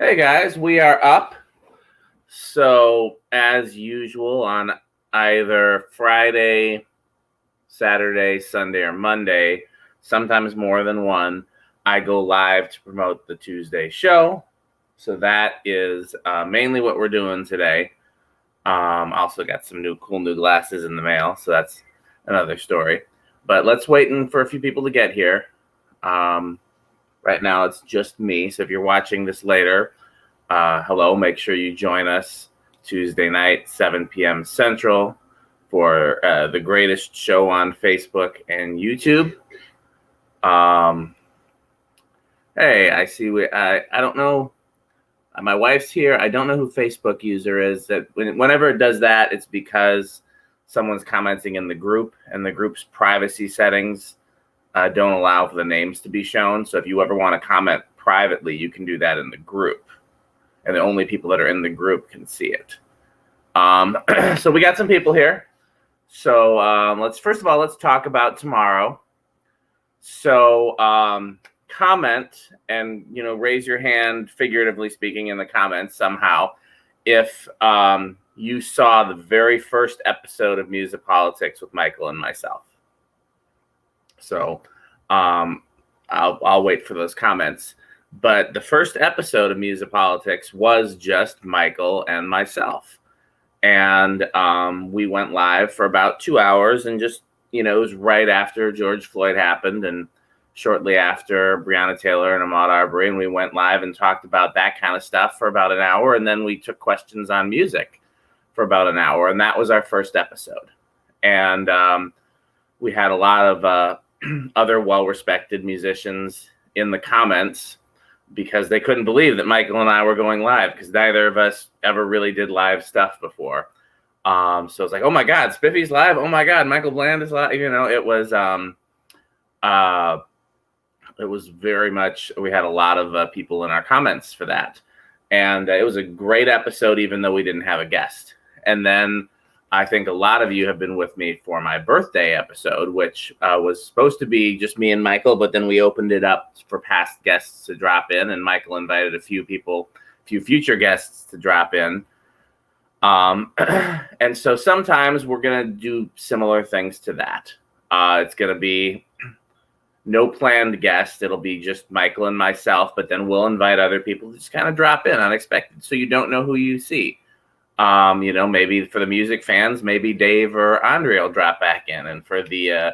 Hey guys, we are up. So as usual on either Friday, Saturday, Sunday, or Monday, sometimes more than one, I go live to promote the Tuesday show. So that is mainly what we're doing today. Also got some cool new glasses in the mail, so that's another story. But let's wait for a few people to get here. Right now it's just me, so if you're watching this later, hello, make sure you join us Tuesday night, 7 p.m. Central for the greatest show on Facebook and YouTube. Hey, I see I don't know. My wife's here. I don't know who Facebook user is. That whenever it does that, it's because someone's commenting in the group, and the group's privacy settings don't allow for the names to be shown. So if you ever want to comment privately, you can do that in the group, and the only people that are in the group can see it. So we got some people here. So first of all, let's talk about tomorrow. So comment and raise your hand, figuratively speaking, in the comments somehow if you saw the very first episode of MUSiPOLiTiX with Michael and myself. So I'll wait for those comments. But the first episode of MUSiPOLiTiX was just Michael and myself. And we went live for about 2 hours, and just, it was right after George Floyd happened and shortly after Breonna Taylor and Ahmaud Arbery. And we went live and talked about that kind of stuff for about an hour. And then we took questions on music for about an hour. And that was our first episode. And we had a lot of other well-respected musicians in the comments because they couldn't believe that Michael and I were going live, because neither of us ever really did live stuff before. So it's like, oh my God, Spiffy's live. Oh my God, Michael Bland is live. It was very much, we had a lot of people in our comments for that. And it was a great episode, even though we didn't have a guest. And then I think a lot of you have been with me for my birthday episode, which was supposed to be just me and Michael, but then we opened it up for past guests to drop in, and Michael invited a few future guests to drop in. And so sometimes we're going to do similar things to that. It's going to be no planned guest. It'll be just Michael and myself, but then we'll invite other people to just kind of drop in unexpected, so you don't know who you see. Maybe for the music fans, maybe Dave or Andre will drop back in. And for the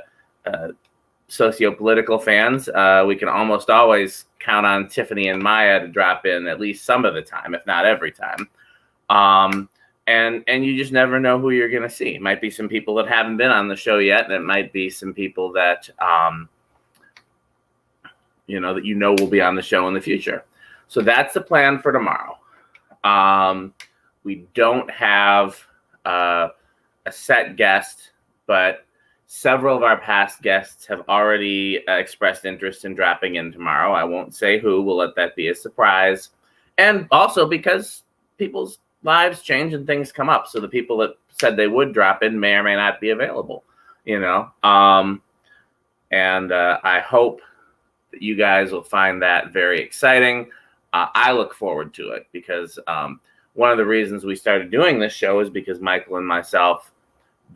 socio-political fans, we can almost always count on Tiffany and Maya to drop in at least some of the time, if not every time. And you just never know who you're going to see. It might be some people that haven't been on the show yet, and it might be some people that, that will be on the show in the future. So that's the plan for tomorrow. We don't have a set guest, but several of our past guests have already expressed interest in dropping in tomorrow. I won't say who. We'll let that be a surprise. And also because people's lives change and things come up. So the people that said they would drop in may or may not be available, And I hope that you guys will find that very exciting. I look forward to it because one of the reasons we started doing this show is because Michael and myself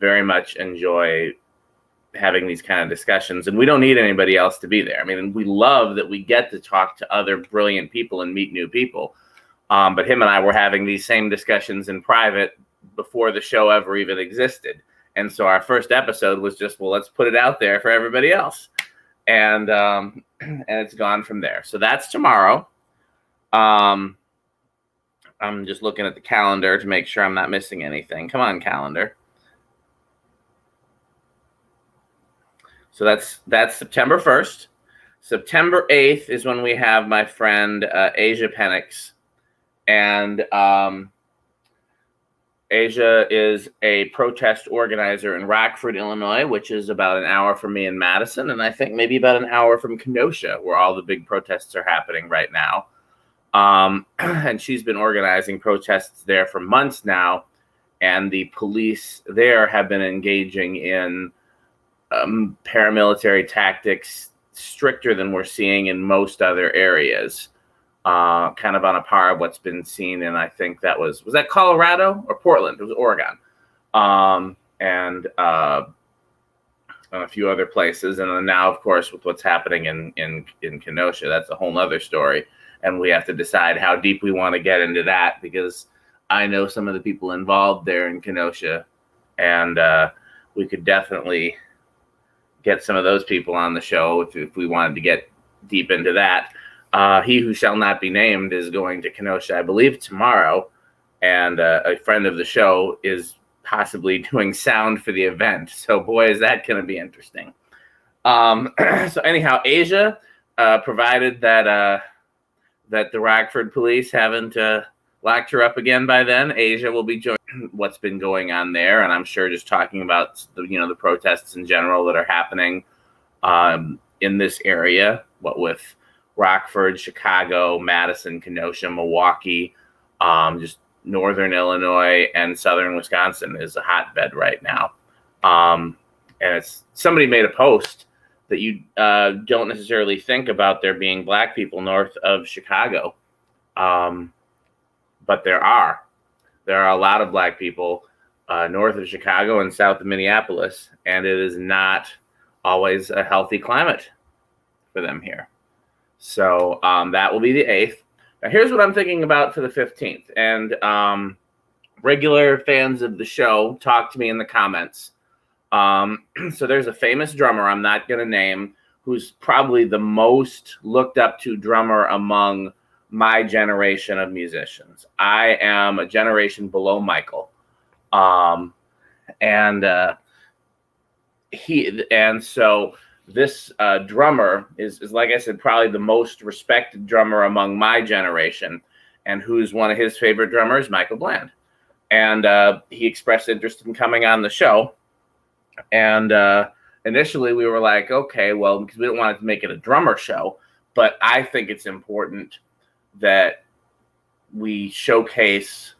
very much enjoy having these kind of discussions, and we don't need anybody else to be there. I mean, we love that we get to talk to other brilliant people and meet new people. But him and I were having these same discussions in private before the show ever even existed. And so our first episode was just, well, let's put it out there for everybody else. And it's gone from there. So that's tomorrow. I'm just looking at the calendar to make sure I'm not missing anything. Come on, calendar. So that's September 1st. September 8th is when we have my friend Asia Penix. And Asia is a protest organizer in Rockford, Illinois, which is about an hour from me in Madison, and I think maybe about an hour from Kenosha, where all the big protests are happening right now. And she's been organizing protests there for months now, and the police there have been engaging in paramilitary tactics stricter than we're seeing in most other areas. kind of on a par of what's been seen in, I think that was that Colorado or Portland? It was Oregon, and a few other places. And then now, of course, with what's happening in Kenosha, that's a whole other story. And we have to decide how deep we want to get into that, because I know some of the people involved there in Kenosha, and we could definitely get some of those people on the show if we wanted to get deep into that. He who shall not be named is going to Kenosha, I believe, tomorrow, and a friend of the show is possibly doing sound for the event. So boy, is that going to be interesting. So anyhow, Asia, provided that that the Rockford police haven't locked her up again by then, Asia will be joining what's been going on there, and I'm sure just talking about the protests in general that are happening in this area, what with Rockford, Chicago, Madison, Kenosha, Milwaukee, just northern Illinois and southern Wisconsin is a hotbed right now. And it's somebody made a post that you don't necessarily think about there being black people north of Chicago, but there are a lot of black people north of Chicago and south of Minneapolis, and it is not always a healthy climate for them here. So that will be the 8th. Now, here's what I'm thinking about for the 15th. And regular fans of the show, talk to me in the comments. So there's a famous drummer I'm not going to name, who's probably the most looked up to drummer among my generation of musicians. I am a generation below Michael. So this drummer is, like I said, probably the most respected drummer among my generation, and who's one of his favorite drummers, Michael Bland. And he expressed interest in coming on the show. And initially we were like, okay, well, because we don't want to make it a drummer show, but I think it's important that we showcase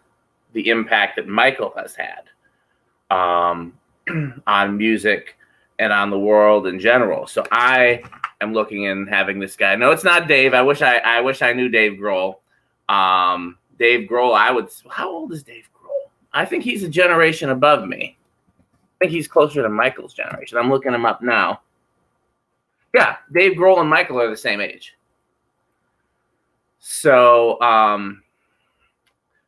the impact that Michael has had on music and on the world in general. So I am looking in having this guy. No, it's not Dave. I wish I knew Dave Grohl. Dave Grohl, how old is Dave Grohl? I think he's a generation above me. I think he's closer to Michael's generation. I'm looking him up now. Yeah, Dave Grohl and Michael are the same age. So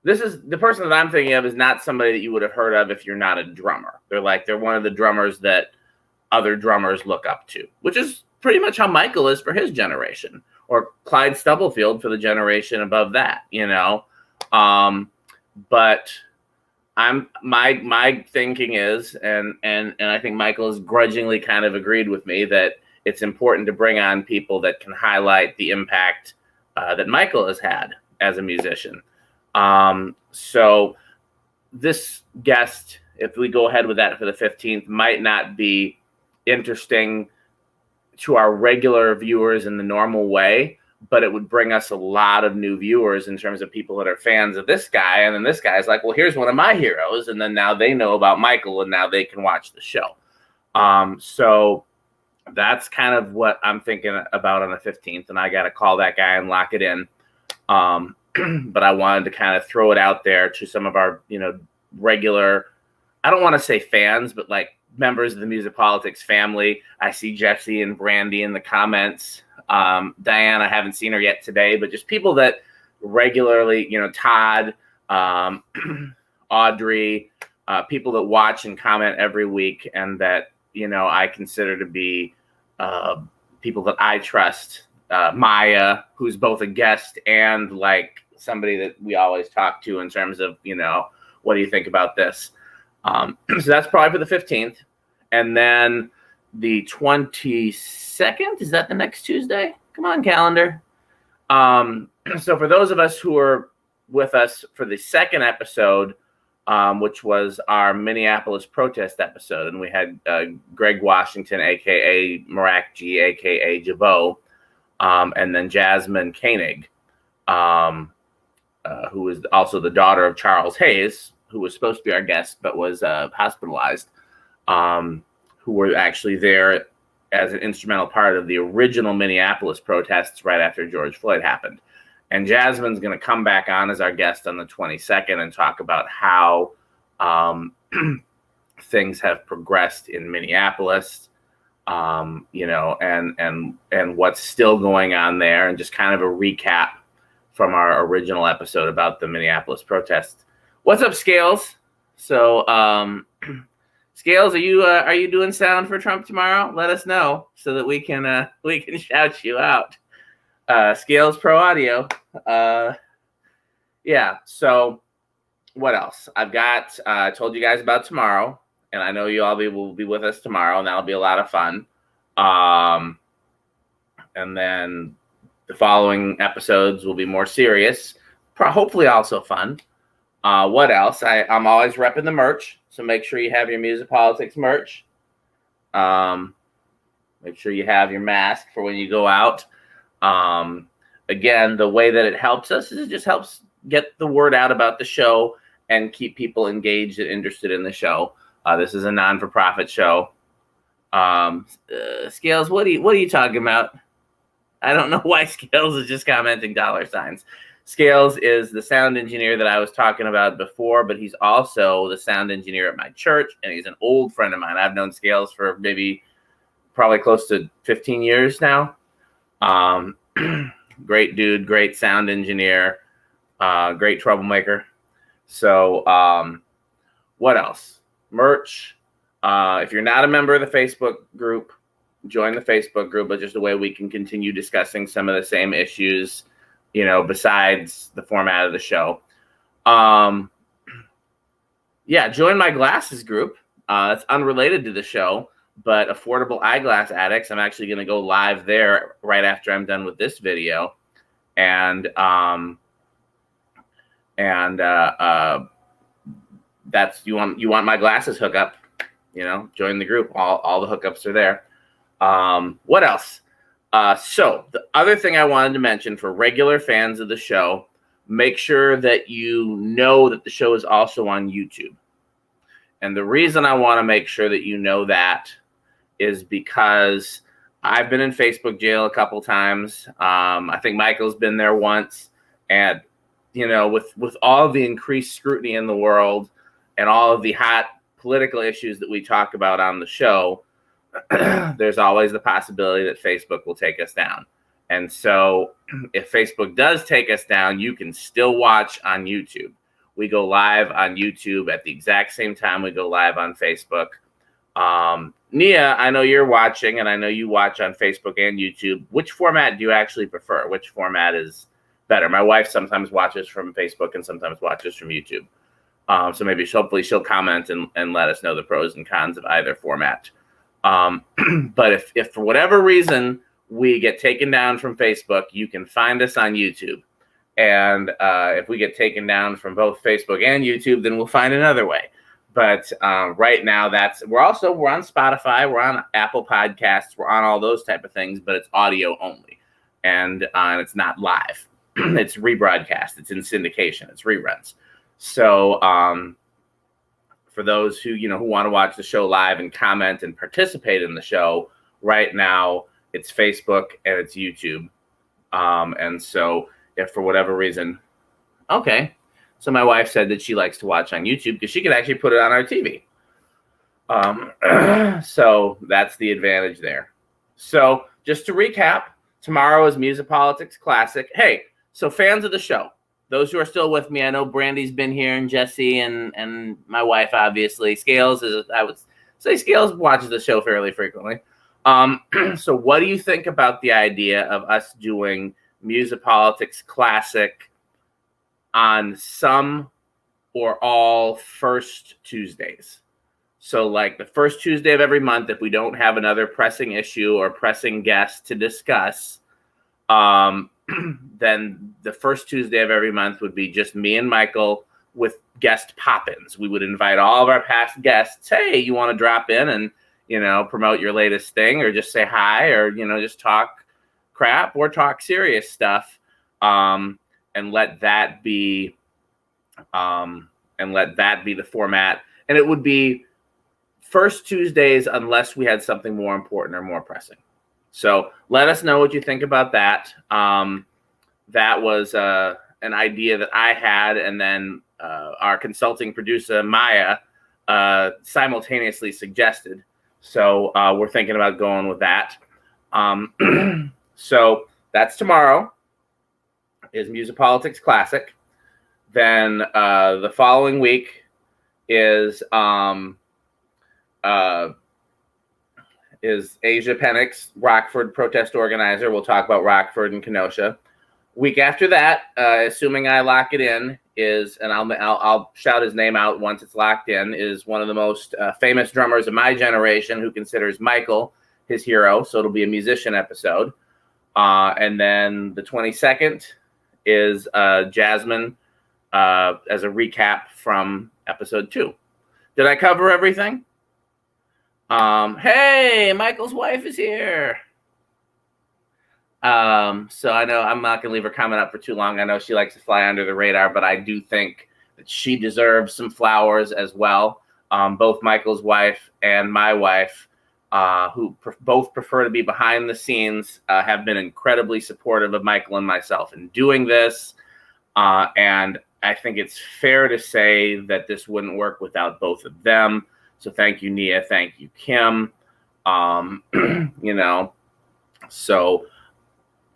this is the person that I'm thinking of is not somebody that you would have heard of if you're not a drummer. They're one of the drummers that other drummers look up to, which is pretty much how Michael is for his generation, or Clyde Stubblefield for the generation above that, But my thinking is, and I think Michael has grudgingly kind of agreed with me, that it's important to bring on people that can highlight the impact that Michael has had as a musician. So this guest, if we go ahead with that for the 15th, might not be interesting to our regular viewers in the normal way, but it would bring us a lot of new viewers in terms of people that are fans of this guy. And then this guy's like, well, here's one of my heroes. And then now they know about Michael, and now they can watch the show. So that's kind of what I'm thinking about on the 15th. And I got to call that guy and lock it in. But I wanted to kind of throw it out there to some of our, regular, I don't want to say fans, but like members of the MUSiPOLiTiX family. I see Jesse and Brandy in the comments. Diane, I haven't seen her yet today, but just people that regularly, Todd, Audrey, people that watch and comment every week, and that, I consider to be people that I trust. Maya, who's both a guest and like somebody that we always talk to in terms of, what do you think about this? So that's probably for the 15th. And then the 22nd, is that the next Tuesday? Come on, calendar. So for those of us who are with us for the second episode, which was our Minneapolis protest episode, and we had Greg Washington, a.k.a. Marak G, a.k.a. Jabot, and then Jasmine Koenig, who is also the daughter of Charles Hayes, who was supposed to be our guest but was hospitalized, who were actually there as an instrumental part of the original Minneapolis protests right after George Floyd happened. And Jasmine's going to come back on as our guest on the 22nd and talk about how things have progressed in Minneapolis, you know, and what's still going on there, and just kind of a recap from our original episode about the Minneapolis protests. What's up, Scales? So, Scales, are you doing sound for Trump tomorrow? Let us know so that we can shout you out. Scales Pro Audio. Yeah. So, what else? I've got. I told you guys about tomorrow, and I know you all will be with us tomorrow, and that'll be a lot of fun. And then the following episodes will be more serious, hopefully also fun. What else? I'm always repping the merch, so make sure you have your MUSiPOLiTiX merch. Make sure you have your mask for when you go out. Again, the way that it helps us is it just helps get the word out about the show and keep people engaged and interested in the show. This is a non-for-profit show. Scales, what are you talking about? I don't know why Scales is just commenting $signs. Scales is the sound engineer that I was talking about before, but he's also the sound engineer at my church, and he's an old friend of mine. I've known Scales for probably close to 15 years now. Great dude, great sound engineer, great troublemaker. So what else? Merch. If you're not a member of the Facebook group, join the Facebook group. But just a way we can continue discussing some of the same issues, you know, besides the format of the show. Yeah, join my glasses group. It's unrelated to the show, but Affordable Eyeglass Addicts. I'm actually going to go live there right after I'm done with this video, and that's you want my glasses hookup. You know, join the group. All the hookups are there. What else? So the other thing I wanted to mention for regular fans of the show, make sure that you know that the show is also on YouTube. And the reason I want to make sure that you know that is because I've been in Facebook jail a couple times. I think Michael's been there once. And, you know, with all of the increased scrutiny in the world and all of the hot political issues that we talk about on the show, there's always the possibility that Facebook will take us down. And so if Facebook does take us down, you can still watch on YouTube. We go live on YouTube at the exact same time we go live on Facebook. Nia, I know you're watching, and I know you watch on Facebook and YouTube. Which format do you actually prefer? Which format is better? My wife sometimes watches from Facebook and sometimes watches from YouTube. So maybe hopefully she'll comment and let us know the pros and cons of either format. But if for whatever reason we get taken down from Facebook, you can find us on YouTube. And if we get taken down from both Facebook and YouTube, then we'll find another way. But right now, we're on Spotify, we're on Apple Podcasts, we're on all those type of things, but it's audio only, and it's not live. It's rebroadcast. It's in syndication. It's reruns. So for those who want to watch the show live and comment and participate in the show, right now it's Facebook and it's YouTube. And so if for whatever reason, okay. So my wife said that she likes to watch on YouTube because she can actually put it on our TV. So that's the advantage there. So just to recap, tomorrow is MUSiPOLiTiX CLASSiC. Hey, so fans of the show, those who are still with me, I know Brandy's been here and Jesse and my wife, obviously. Scales I would say Scales watches the show fairly frequently. So what do you think about the idea of us doing MUSiPOLiTiX CLASSiC on some or all first Tuesdays? So like the first Tuesday of every month, if we don't have another pressing issue or pressing guest to discuss, then the first Tuesday of every month would be just me and Michael with guest pop-ins. We would invite all of our past guests. Hey, you want to drop in and, promote your latest thing, or just say hi, or, just talk crap or talk serious stuff. And let that be the format. And it would be first Tuesdays unless we had something more important or more pressing. So let us know what you think about that. that was an idea that I had, and then our consulting producer, Maya, simultaneously suggested. So we're thinking about going with that. So that's tomorrow, is MUSiPOLiTiX CLASSiC. Then the following week is Asia Penix, Rockford protest organizer. We'll talk about Rockford and Kenosha. Week after that, assuming I lock it in, is, and I'll shout his name out once it's locked in, is one of the most famous drummers of my generation, who considers Michael his hero. So it'll be a musician episode. And then the 22nd is Jasmine as a recap from episode 2. Did I cover everything? Hey, Michael's wife is here. So I know I'm not going to leave her comment up for too long. I know she likes to fly under the radar, but I do think that she deserves some flowers as well. Both Michael's wife and my wife, who both prefer to be behind the scenes, have been incredibly supportive of Michael and myself in doing this. And I think it's fair to say that this wouldn't work without both of them. So thank you, Nia. Thank you, Kim. So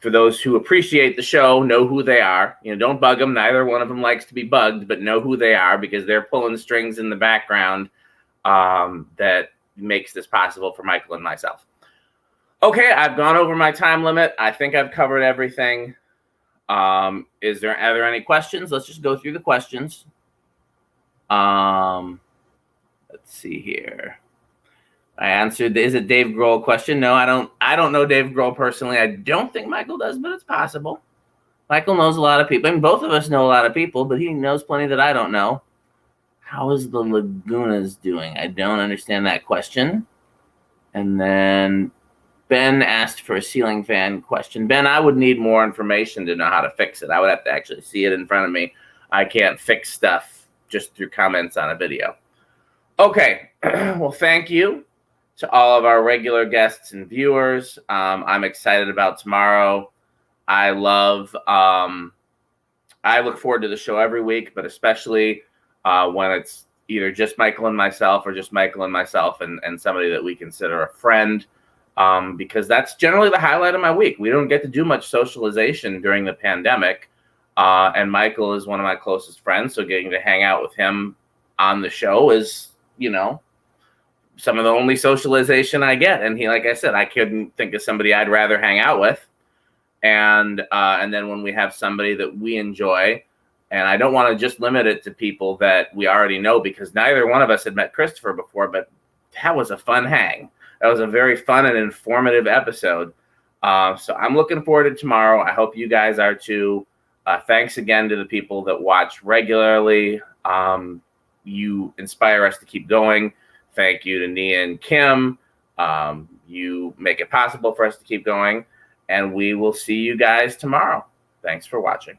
for those who appreciate the show, know who they are. Don't bug them. Neither one of them likes to be bugged, but know who they are, because they're pulling the strings in the background that makes this possible for Michael and myself. Okay, I've gone over my time limit. I think I've covered everything. Are there any questions? Let's just go through the questions. Let's see here. I answered, is it Dave Grohl question? No, I don't know Dave Grohl personally. I don't think Michael does, but it's possible. Michael knows a lot of people. I mean, both of us know a lot of people, but he knows plenty that I don't know. How is the Lagunas doing? I don't understand that question. And then Ben asked for a ceiling fan question. Ben, I would need more information to know how to fix it. I would have to actually see it in front of me. I can't fix stuff just through comments on a video. Okay, well, thank you to all of our regular guests and viewers. I'm excited about tomorrow. I look forward to the show every week, but especially when it's either just Michael and myself, or just Michael and myself and somebody that we consider a friend, because that's generally the highlight of my week. We don't get to do much socialization during the pandemic, and Michael is one of my closest friends, so getting to hang out with him on the show is, some of the only socialization I get. And like I said, I couldn't think of somebody I'd rather hang out with. And then when we have somebody that we enjoy, and I don't want to just limit it to people that we already know, because neither one of us had met Christopher before, but that was a fun hang. That was a very fun and informative episode. So I'm looking forward to tomorrow. I hope you guys are too. Thanks again to the people that watch regularly. You inspire us to keep going. Thank you to Nia and Kim. You make it possible for us to keep going. And we will see you guys tomorrow. Thanks for watching.